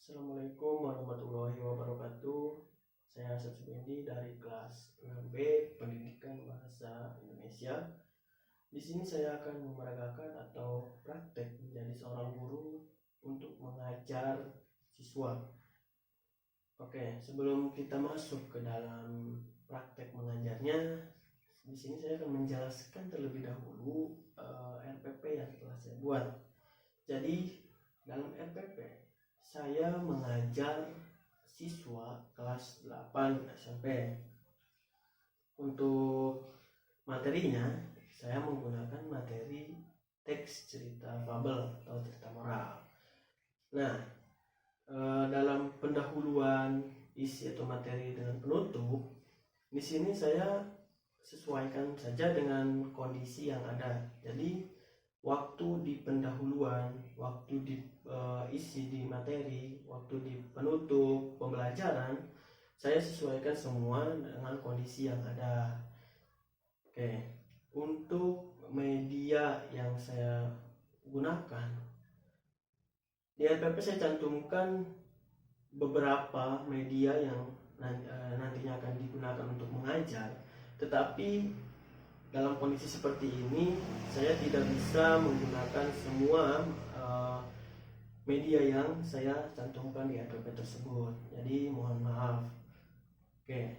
Assalamualaikum warahmatullahi wabarakatuh. Saya Asep Subendi dari kelas 6B Pendidikan Bahasa Indonesia. Di sini saya akan memeragakan atau praktek menjadi seorang guru untuk mengajar siswa. Oke, sebelum kita masuk ke dalam praktek mengajarnya, di sini saya akan menjelaskan terlebih dahulu RPP yang telah saya buat. Jadi dalam RPP saya mengajar siswa kelas 8 SMP. Untuk materinya saya menggunakan materi teks cerita fabel atau cerita moral. Nah, dalam pendahuluan isi atau materi dengan penutup, di sini saya sesuaikan saja dengan kondisi yang ada. Jadi waktu di pendahuluan, waktu di isi di materi, waktu di penutup pembelajaran, saya sesuaikan semua dengan kondisi yang ada. Oke, untuk media yang saya gunakan di RPP saya cantumkan beberapa media yang nantinya akan digunakan untuk mengajar, tetapi dalam kondisi seperti ini saya tidak bisa menggunakan semua media yang saya cantumkan di RPP tersebut, jadi mohon maaf. Oke,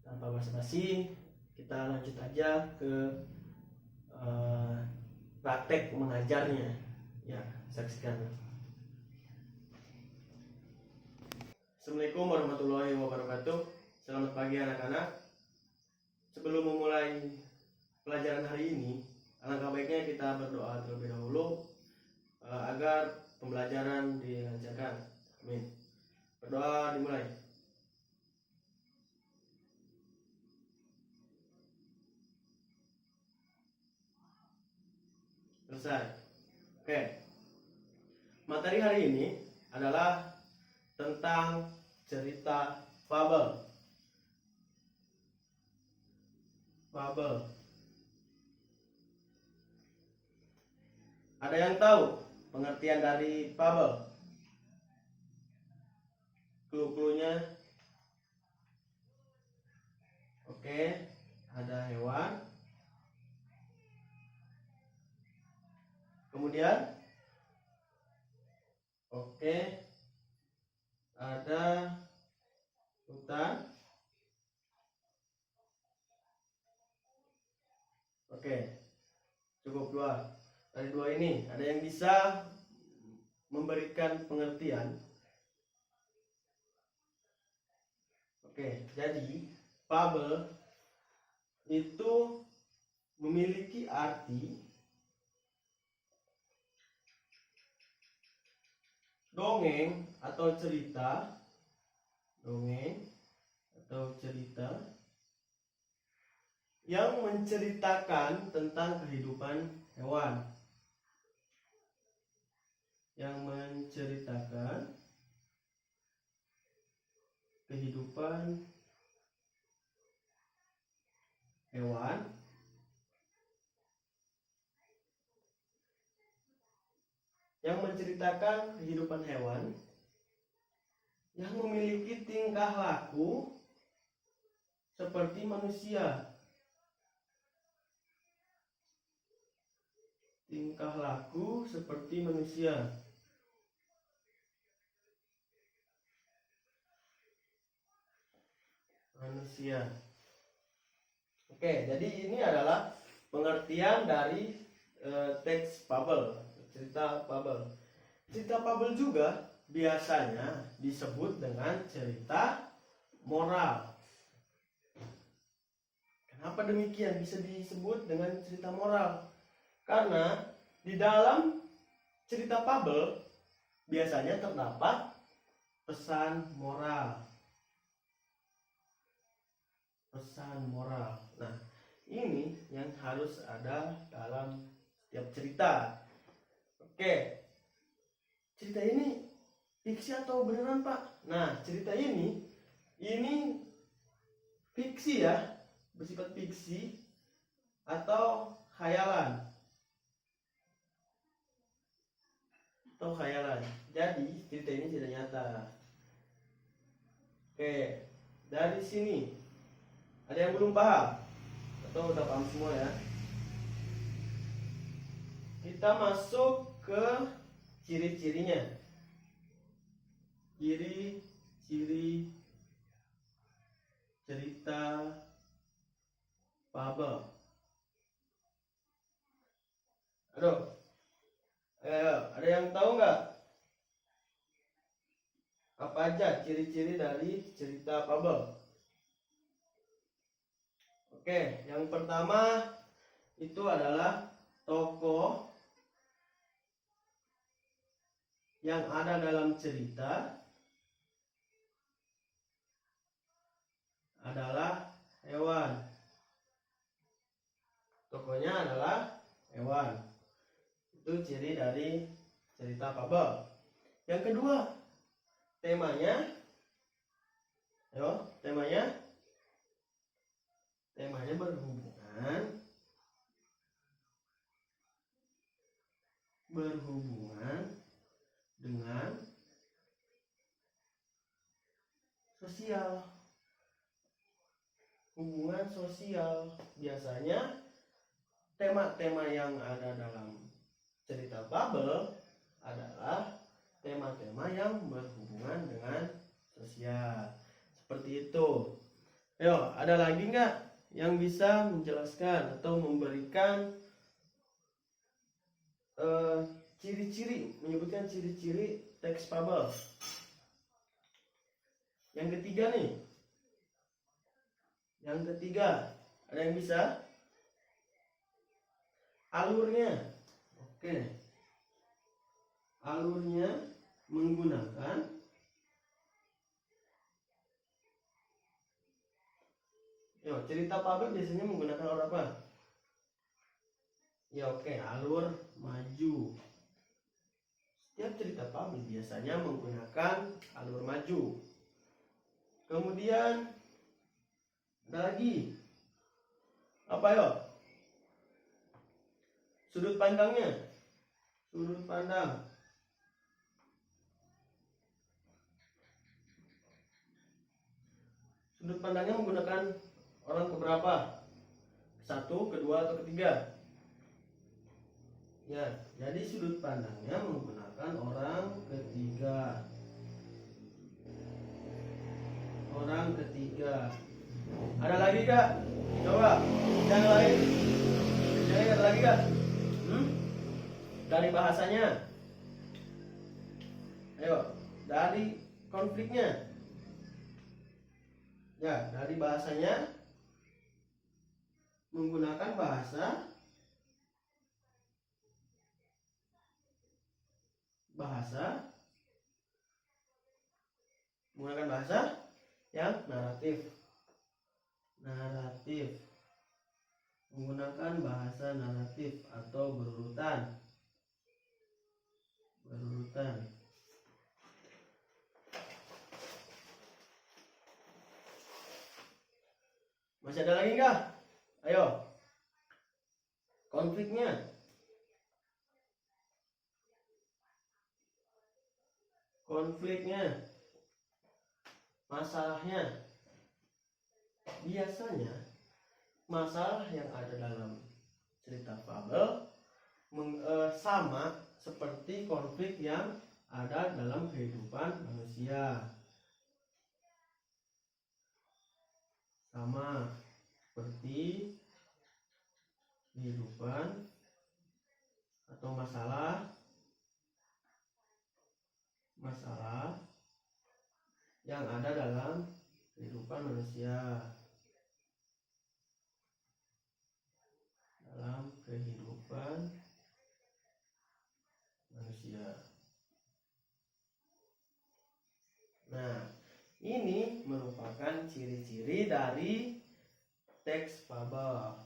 tanpa basa-basi kita lanjut aja ke praktek mengajarnya. Ya, saksikan. Assalamualaikum warahmatullahi wabarakatuh. Selamat pagi anak-anak. Sebelum memulai pelajaran hari ini, alangkah baiknya kita berdoa terlebih dahulu agar pembelajaran dilancarkan. Amin. Berdoa dimulai. Selesai. Oke. Materi hari ini adalah tentang cerita fabel. Fabel. Ada yang tahu pengertian dari fabel? Clue-cluenya? Oke, ada hewan. Kemudian, oke, ada hutan. Oke, cukup dua. Dari dua ini, ada yang bisa memberikan pengertian? Oke, jadi fabel itu memiliki arti dongeng atau cerita. Dongeng atau cerita yang menceritakan tentang kehidupan hewan. Yang menceritakan kehidupan hewan yang menceritakan kehidupan hewan yang memiliki tingkah laku seperti manusia. Tingkah laku seperti manusia. Manusia. Oke, jadi ini adalah pengertian dari teks fabel, cerita fabel. Cerita fabel juga biasanya disebut dengan cerita moral. Kenapa demikian bisa disebut dengan cerita moral? Karena di dalam cerita fabel biasanya terdapat pesan moral. Pesan moral. Nah, ini yang harus ada dalam setiap cerita. Oke, cerita ini fiksi atau beneran, Pak? Nah, cerita ini fiksi ya, bersifat fiksi atau khayalan. Jadi cerita ini tidak nyata. Oke, dari sini ada yang belum paham atau udah paham semua ya? Kita masuk ke ciri-cirinya. Ciri-ciri cerita fabel. Aduh, ada yang tahu nggak apa aja ciri-ciri dari cerita fabel? Oke, yang pertama itu adalah tokoh yang ada dalam cerita adalah hewan. Tokohnya adalah hewan. Itu ciri dari cerita fabel. Yang kedua, temanya berhubungan dengan sosial. Hubungan sosial. Biasanya tema-tema yang ada dalam cerita fabel adalah tema-tema yang berhubungan dengan sosial. Seperti itu. Ayo, ada lagi nggak yang bisa menjelaskan atau memberikan ciri-ciri, menyebutkan ciri-ciri teks fabel? Yang ketiga nih. Yang ketiga, ada yang bisa? Alurnya. Oke. Alurnya menggunakan cerita fabel biasanya menggunakan alur apa? Alur maju. Setiap cerita fabel biasanya menggunakan alur maju. Kemudian ada lagi apa sudut pandangnya. Sudut pandang. Sudut pandangnya menggunakan orang keberapa? Satu, kedua, atau ketiga? Ya, jadi sudut pandangnya menggunakan orang ketiga. Orang ketiga. Ada lagi kak? Coba yang lain. Ada lagi kak? Dari bahasanya. Ayo, dari konfliknya. Ya, dari bahasanya menggunakan bahasa menggunakan bahasa yang naratif. Menggunakan bahasa naratif atau berurutan. Masih ada lagi nggak? Ayo. Konfliknya. Masalahnya. Biasanya masalah yang ada dalam cerita fabel sama seperti konflik yang ada dalam kehidupan manusia. Sama seperti kehidupan atau masalah yang ada dalam kehidupan manusia. Nah, ini merupakan ciri-ciri dari teks fabel.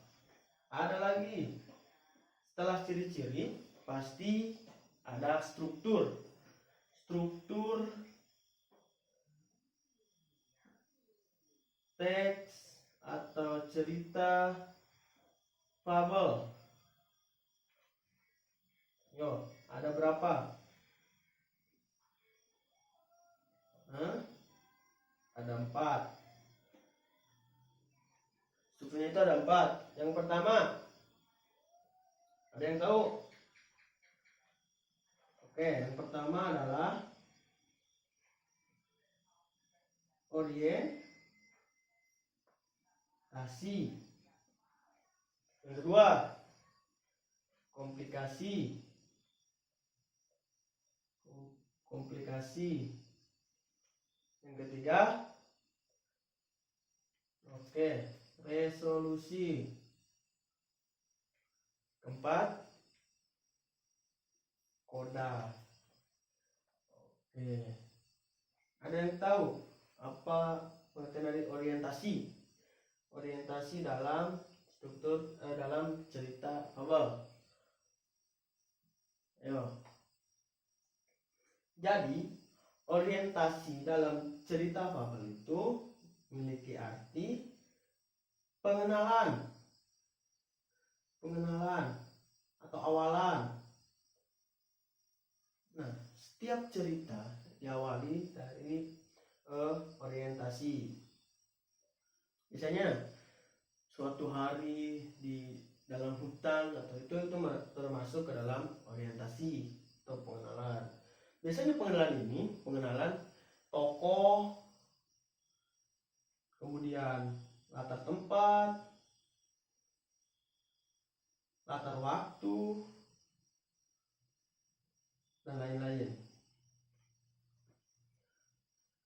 Ada lagi. Setelah ciri-ciri, pasti ada struktur. Struktur teks atau cerita fabel. Ada berapa? 4. Strukturnya itu ada 4. Yang pertama, ada yang tahu? Oke, yang pertama adalah orientasi. Yang kedua, komplikasi. Yang ketiga, resolusi. Keempat, koda. Ada yang tahu apa pengertian dari orientasi? Orientasi dalam struktur dalam cerita fabel. Ayo. Jadi orientasi dalam cerita fabel itu memiliki arti pengenalan atau awalan. Nah, setiap cerita diawali dari orientasi. Biasanya suatu hari di dalam hutan atau itu termasuk ke dalam orientasi atau pengenalan. Biasanya pengenalan tokoh, kemudian latar tempat, latar waktu, dan lain-lain.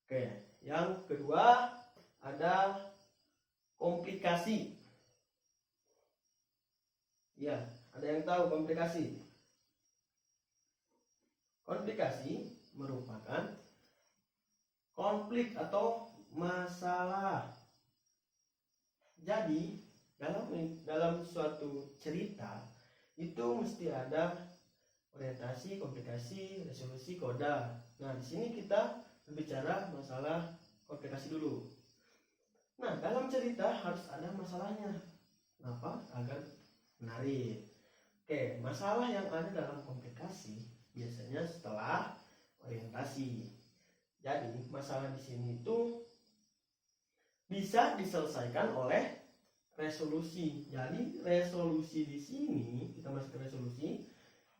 Oke, yang kedua ada komplikasi. Ya, ada yang tahu komplikasi? Komplikasi merupakan konflik atau masalah. Jadi dalam suatu cerita itu mesti ada orientasi, komplikasi, resolusi, koda. Nah, di sini kita berbicara masalah komplikasi dulu. Nah, dalam cerita harus ada masalahnya. Kenapa? Agar menarik. Oke, masalah yang ada dalam komplikasi biasanya setelah orientasi. Jadi, masalah di sini itu bisa diselesaikan oleh resolusi. Jadi, resolusi di sini, kita masuk ke resolusi,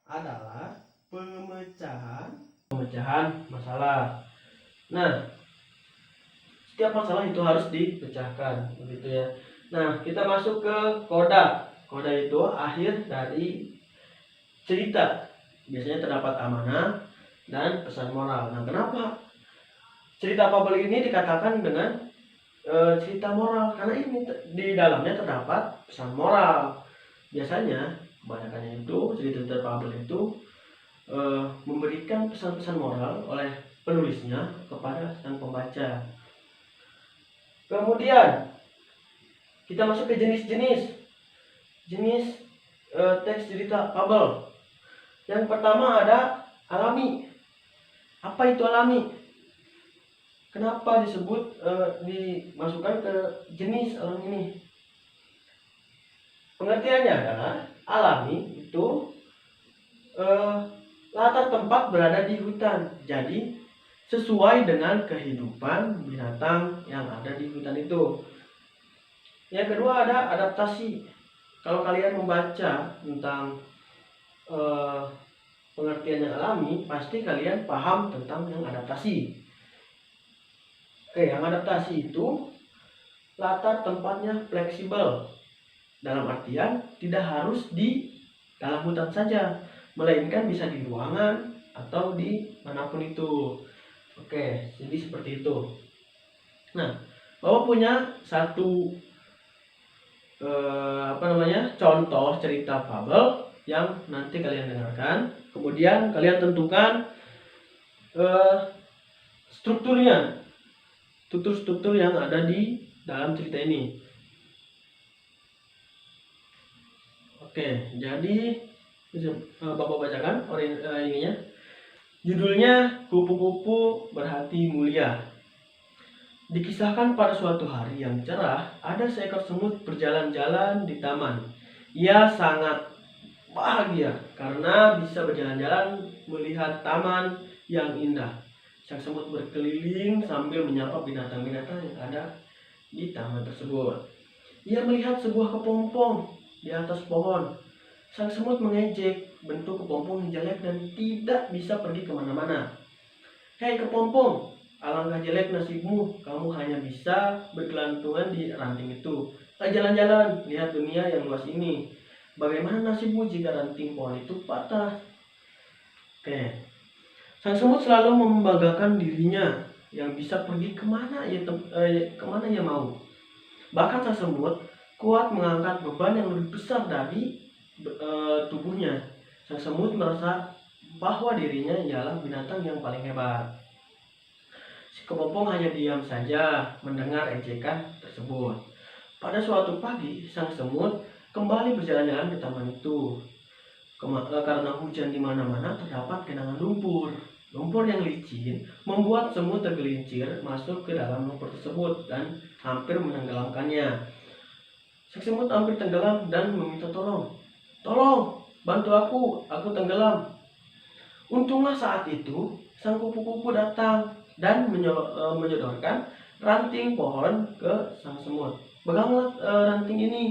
adalah pemecahan masalah. Nah, setiap masalah itu harus dipecahkan, begitu ya. Nah, kita masuk ke koda. Koda itu akhir dari cerita. Biasanya terdapat amanah dan pesan moral. Nah, kenapa cerita fabel ini dikatakan dengan cerita moral? Karena ini di dalamnya terdapat pesan moral. Biasanya kebanyakannya itu cerita fabel itu memberikan pesan-pesan moral oleh penulisnya kepada sang pembaca. Kemudian kita masuk ke jenis teks cerita fabel. Yang pertama ada alami. Apa itu alami? Kenapa disebut dimasukkan ke jenis alami ini? Pengertiannya adalah alami itu latar tempat berada di hutan. Jadi sesuai dengan kehidupan binatang yang ada di hutan itu. Yang kedua ada adaptasi. Kalau kalian membaca tentang pengertian yang alami, pasti kalian paham tentang yang adaptasi. Oke, yang adaptasi itu latar tempatnya fleksibel. Dalam artian tidak harus di dalam hutan saja, melainkan bisa di ruangan atau di manapun itu. Oke, jadi seperti itu. Nah, Bapak punya satu contoh cerita fabel yang nanti kalian dengarkan. Kemudian kalian tentukan struktur yang ada di dalam cerita ini. Oke, jadi Bapak bacakan ininya. Judulnya Kupu-kupu Berhati Mulia. Dikisahkan pada suatu hari yang cerah, ada seekor semut berjalan-jalan di taman. Ia sangat bahagia karena bisa berjalan-jalan melihat taman yang indah. Sang semut berkeliling sambil menyapa binatang-binatang yang ada di taman tersebut. Ia melihat sebuah kepompong di atas pohon. Sang semut mengejek bentuk kepompong yang jelek dan tidak bisa pergi kemana-mana. Hei kepompong, alangkah jelek nasibmu, kamu hanya bisa bergelantungan di ranting itu. Ayo jalan-jalan, lihat dunia yang luas ini. Bagaimana nasibmu jika ranting pohon itu patah? Oke. Sang semut selalu membanggakan dirinya yang bisa pergi kemana ia mau. Bahkan sang semut kuat mengangkat beban yang lebih besar dari tubuhnya. Sang semut merasa bahwa dirinya ialah binatang yang paling hebat. Si kepompong hanya diam saja mendengar ejekan tersebut. Pada suatu pagi, sang semut kembali berjalan-jalan ke taman itu. Karena hujan di mana-mana terdapat genangan lumpur. Lumpur yang licin membuat semut tergelincir masuk ke dalam lumpur tersebut dan hampir menenggelamkannya. Sang semut hampir tenggelam dan meminta tolong. Tolong, bantu aku tenggelam. Untunglah saat itu sang kupu-kupu datang dan menyodorkan ranting pohon ke sang semut. Peganglah ranting ini,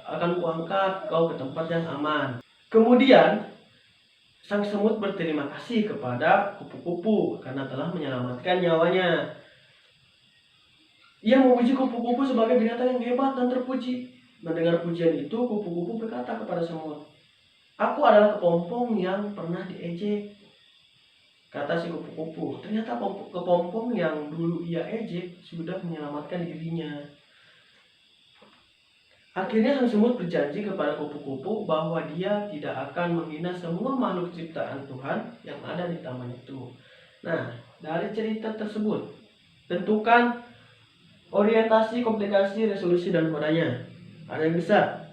akan kuangkat kau ke tempat yang aman. Kemudian sang semut berterima kasih kepada kupu-kupu karena telah menyelamatkan nyawanya. Ia memuji kupu-kupu sebagai binatang yang hebat dan terpuji. Mendengar pujian itu, kupu-kupu berkata kepada semut, "Aku adalah kepompong yang pernah diejek." Kata si kupu-kupu. Ternyata kepompong yang dulu ia ejek sudah menyelamatkan dirinya. Akhirnya sang semut berjanji kepada kupu-kupu bahwa dia tidak akan menghina semua makhluk ciptaan Tuhan yang ada di taman itu. Nah, dari cerita tersebut, tentukan orientasi, komplikasi, resolusi, dan kodanya. Ada yang bisa?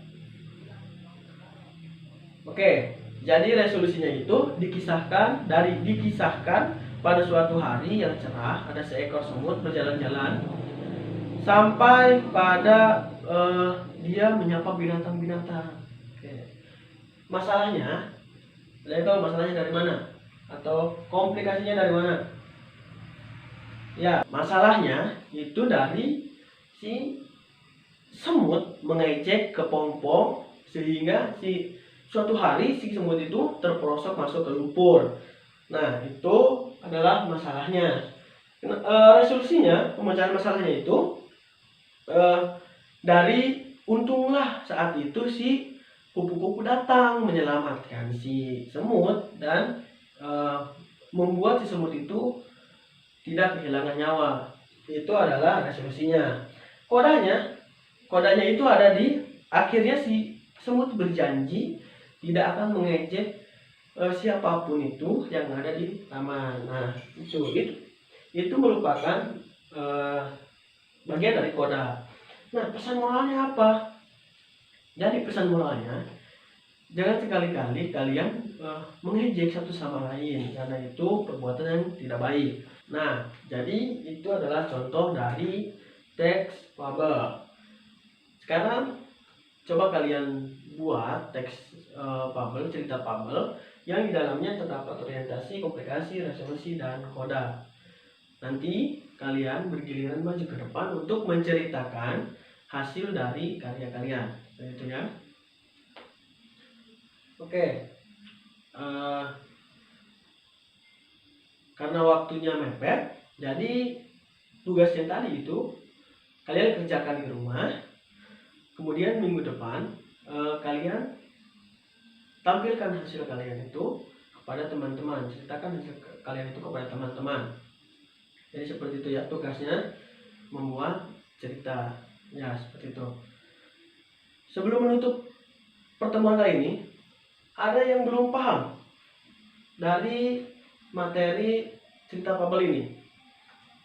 Oke, jadi resolusinya itu dikisahkan pada suatu hari yang cerah, ada seekor semut berjalan-jalan sampai pada dia menyapa binatang-binatang. Oke. Masalahnya, kalian tahu masalahnya dari mana? Atau komplikasinya dari mana? Ya, masalahnya itu dari si semut mengejek kepompong sehingga suatu hari si semut itu terperosok masuk ke lumpur. Nah, itu adalah masalahnya. Resolusinya, pemecahan masalahnya itu dari untunglah saat itu si kupu-kupu datang menyelamatkan si semut dan membuat si semut itu tidak kehilangan nyawa. Itu adalah resolusinya. Kodanya itu ada di akhirnya si semut berjanji tidak akan mengejek siapapun itu yang ada di taman. Nah, itu merupakan bagian dari koda. Nah, pesan moralnya apa? Jadi pesan moralnya, jangan sekali-kali kalian mengejek satu sama lain karena itu perbuatan yang tidak baik. Nah, jadi itu adalah contoh dari teks fabel. Sekarang coba kalian buat teks fabel, cerita fabel yang di dalamnya terdapat orientasi, komplikasi, resolusi, dan koda. Nanti kalian bergiliran maju ke depan untuk menceritakan hasil dari karya kalian. Itu ya. Oke. Karena waktunya mepet, jadi tugas yang tadi itu kalian kerjakan di rumah. Kemudian minggu depan kalian tampilkan hasil kalian itu kepada teman-teman. Ceritakan hasil kalian itu kepada teman-teman. Jadi seperti itu ya tugasnya, membuat cerita. Ya, seperti itu. Sebelum menutup pertemuan kali ini, ada yang belum paham dari materi cerita fabel ini?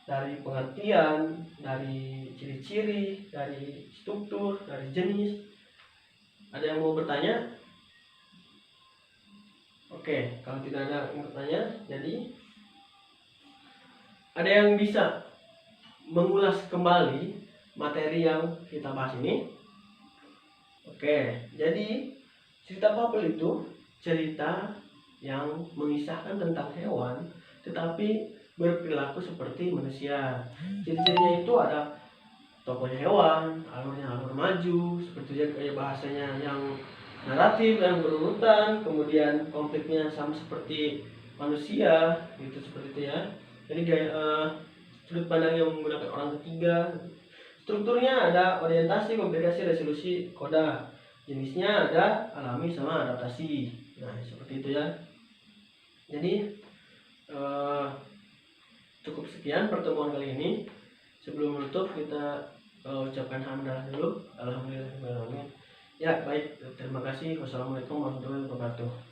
Dari pengertian, dari ciri-ciri, dari struktur, dari jenis. Ada yang mau bertanya? Oke, kalau tidak ada yang bertanya, jadi ada yang bisa mengulas kembali materi yang kita bahas ini? Oke, jadi cerita fabel itu cerita yang mengisahkan tentang hewan tetapi berperilaku seperti manusia. Ciri-cirinya itu ada tokohnya hewan, alurnya alur maju, seperti kayak bahasanya yang naratif, yang berurutan, kemudian konfliknya sama seperti manusia, gitu seperti itu ya. Jadi sudut pandang yang menggunakan orang ketiga. Strukturnya ada orientasi, komplikasi, resolusi, koda. Jenisnya ada alami sama adaptasi. Nah seperti itu ya. Jadi cukup sekian pertemuan kali ini. Sebelum menutup kita ucapkan hamdalah dulu. Alhamdulillah. Ya baik, terima kasih. Wassalamualaikum warahmatullahi wabarakatuh.